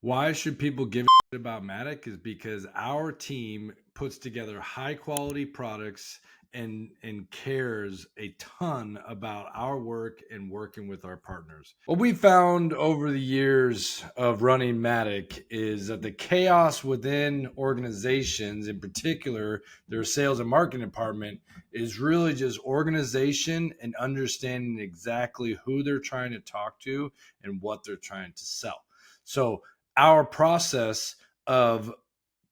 Why should people give a shit about Madak is because our team puts together high quality products and cares a ton about our work and working with our partners. What we found over the years of running Madak is that the chaos within organizations, in particular their sales and marketing department, is really just organization and understanding exactly who they're trying to talk to and what they're trying to sell. So our process of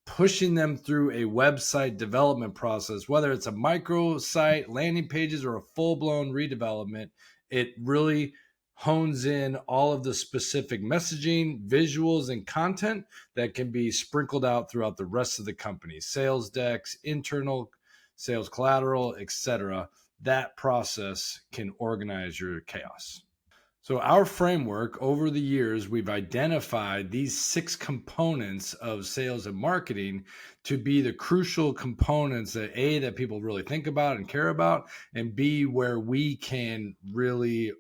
pushing them through a website development process, whether it's a micro site, landing pages, or a full blown redevelopment, it really hones in all of the specific messaging, visuals, and content that can be sprinkled out throughout the rest of the company, sales decks, internal sales collateral, etc. That process can organize your chaos. So, our framework over the years, we've identified these 6 components of sales and marketing to be the crucial components that A, that people really think about and care about, and B, where we can really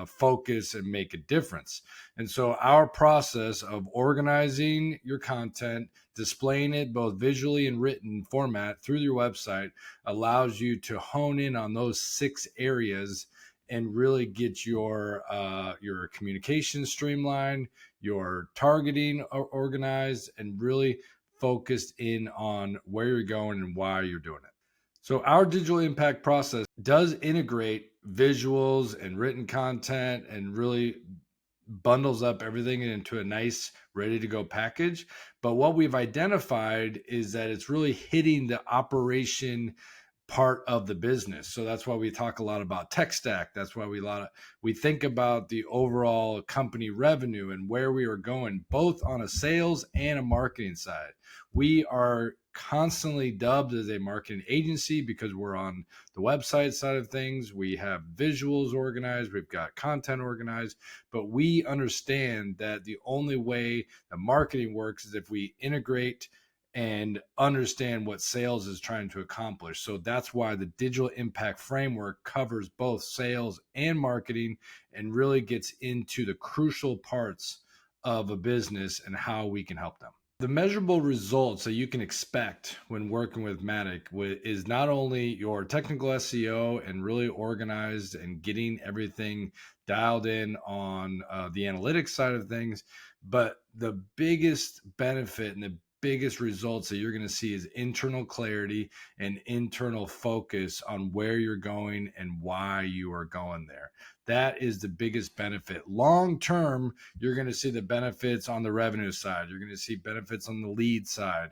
focus and make a difference. And so, our process of organizing your content, displaying it both visually and written format through your website allows you to hone in on those 6 areas and really get your communication streamlined, your targeting organized, and really focused in on where you're going and why you're doing it. So our digital impact process does integrate visuals and written content and really bundles up everything into a nice ready to go package. But what we've identified is that it's really hitting the operation part of the business. So that's why we talk a lot about tech stack. That's why we think about the overall company revenue and where we are going, both on a sales and a marketing side. We are constantly dubbed as a marketing agency because we're on the website side of things. We have visuals organized, we've got content organized, but we understand that the only way that marketing works is if we integrate and understand what sales is trying to accomplish. So that's why the digital impact framework covers both sales and marketing and really gets into the crucial parts of a business and how we can help them. The measurable results that you can expect when working with Madak is not only your technical SEO and really organized and getting everything dialed in on the analytics side of things, but the biggest benefit and the biggest results that you're going to see is internal clarity and internal focus on where you're going and why you are going there. That is the biggest benefit. Long term, you're going to see the benefits on the revenue side. You're going to see benefits on the lead side.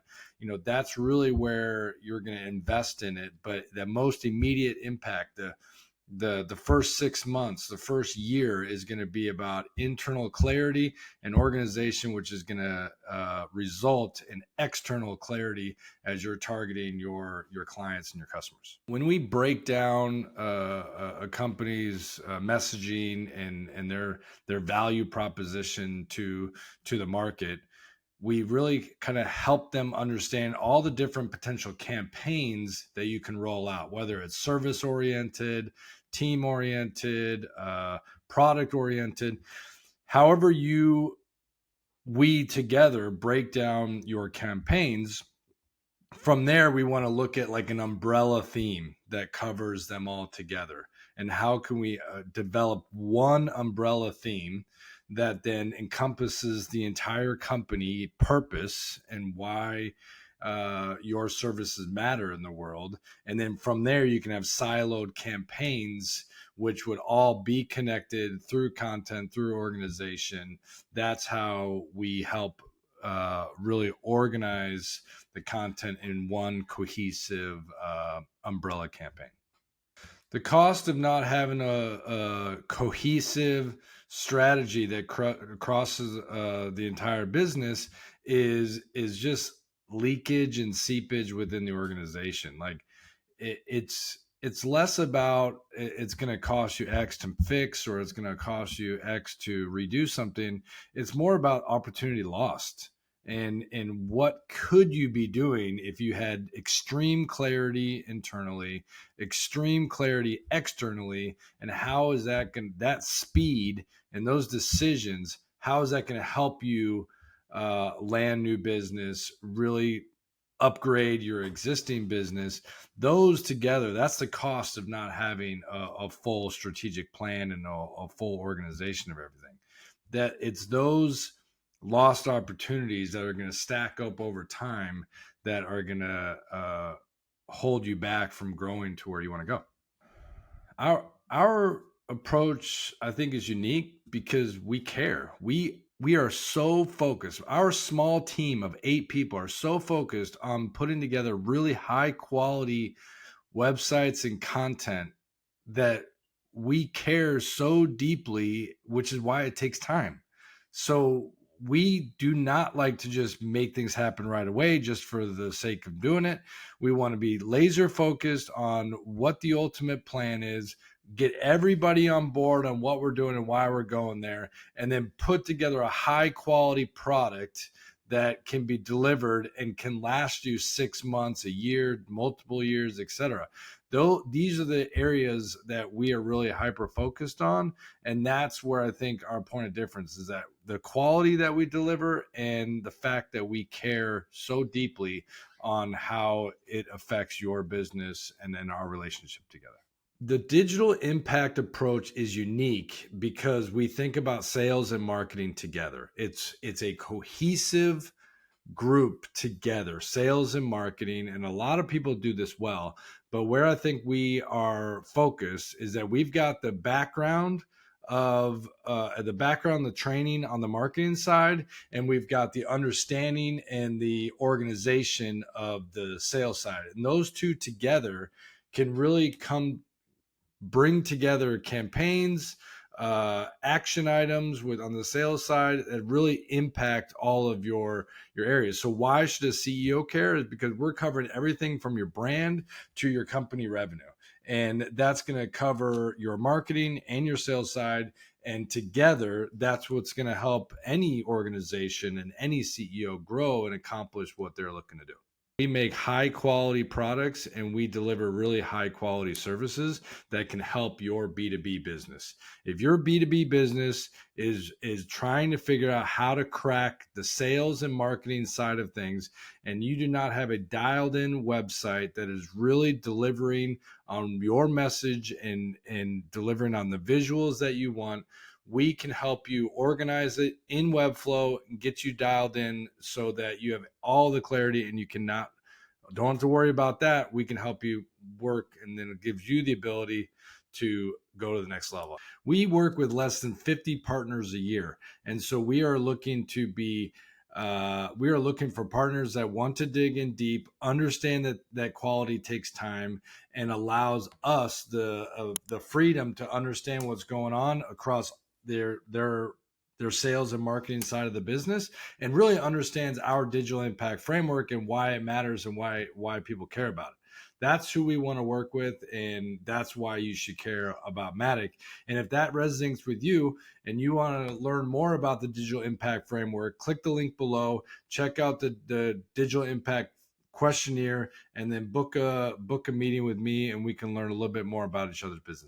That's really where you're going to invest in it. But the most immediate impact, the first 6 months, the first year is going to be about internal clarity and organization, which is going to result in external clarity as you're targeting your clients and your customers. When we break down a company's messaging and their value proposition to the market, we really kind of help them understand all the different potential campaigns that you can roll out, whether it's service oriented, team oriented, product oriented. However, we together break down your campaigns. From there, we want to look at like an umbrella theme that covers them all together. And how can we develop one umbrella theme that then encompasses the entire company purpose and why your services matter in the world. And then from there, you can have siloed campaigns, which would all be connected through content, through organization. That's how we help really organize the content in one cohesive umbrella campaign. The cost of not having a cohesive strategy that crosses the entire business is just leakage and seepage within the organization. Like it's less about it's going to cost you X to fix or it's going to cost you X to redo something. It's more about opportunity lost and what could you be doing if you had extreme clarity internally, extreme clarity externally, and how is that speed and those decisions, how is that going to help you land new business, really upgrade your existing business. Those together, that's the cost of not having a full strategic plan and a full organization of everything. That it's those lost opportunities that are going to stack up over time that are going to hold you back from growing to where you want to go. Our approach, I think, is unique because we care. We are so focused. Our small team of 8 people are so focused on putting together really high quality websites and content that we care so deeply, which is why it takes time. So we do not like to just make things happen right away just for the sake of doing it. We want to be laser focused on what the ultimate plan is, get everybody on board on what we're doing and why we're going there, and then put together a high quality product that can be delivered and can last you 6 months, a year, multiple years, etc. Though these are the areas that we are really hyper focused on, and that's where I think our point of difference is, that the quality that we deliver and the fact that we care so deeply on how it affects your business and then our relationship together. The digital impact approach is unique because we think about sales and marketing together. It's a cohesive group together, sales and marketing, and a lot of people do this well. But where I think we are focused is that we've got the background the training on the marketing side, and we've got the understanding and the organization of the sales side. And those two together can really bring together campaigns, action items with on the sales side that really impact all of your areas. So why should a CEO care? Is because we're covering everything from your brand to your company revenue, and that's going to cover your marketing and your sales side. And together, that's what's going to help any organization and any CEO grow and accomplish what they're looking to do. We make high quality products and we deliver really high quality services that can help your B2B business. If your B2B business is trying to figure out how to crack the sales and marketing side of things, and you do not have a dialed in website that is really delivering on your message and delivering on the visuals that you want, we can help you organize it in Webflow and get you dialed in so that you have all the clarity and you don't have to worry about that. We can help you work, and then it gives you the ability to go to the next level. We work with less than 50 partners a year. And so we are looking for partners that want to dig in deep, understand that quality takes time, and allows us the freedom to understand what's going on across their sales and marketing side of the business, and really understands our digital impact framework and why it matters and why people care about it. That's who we want to work with, and that's why you should care about Madak. And if that resonates with you and you want to learn more about the digital impact framework, click the link below, check out the digital impact questionnaire, and then book a meeting with me, and we can learn a little bit more about each other's business.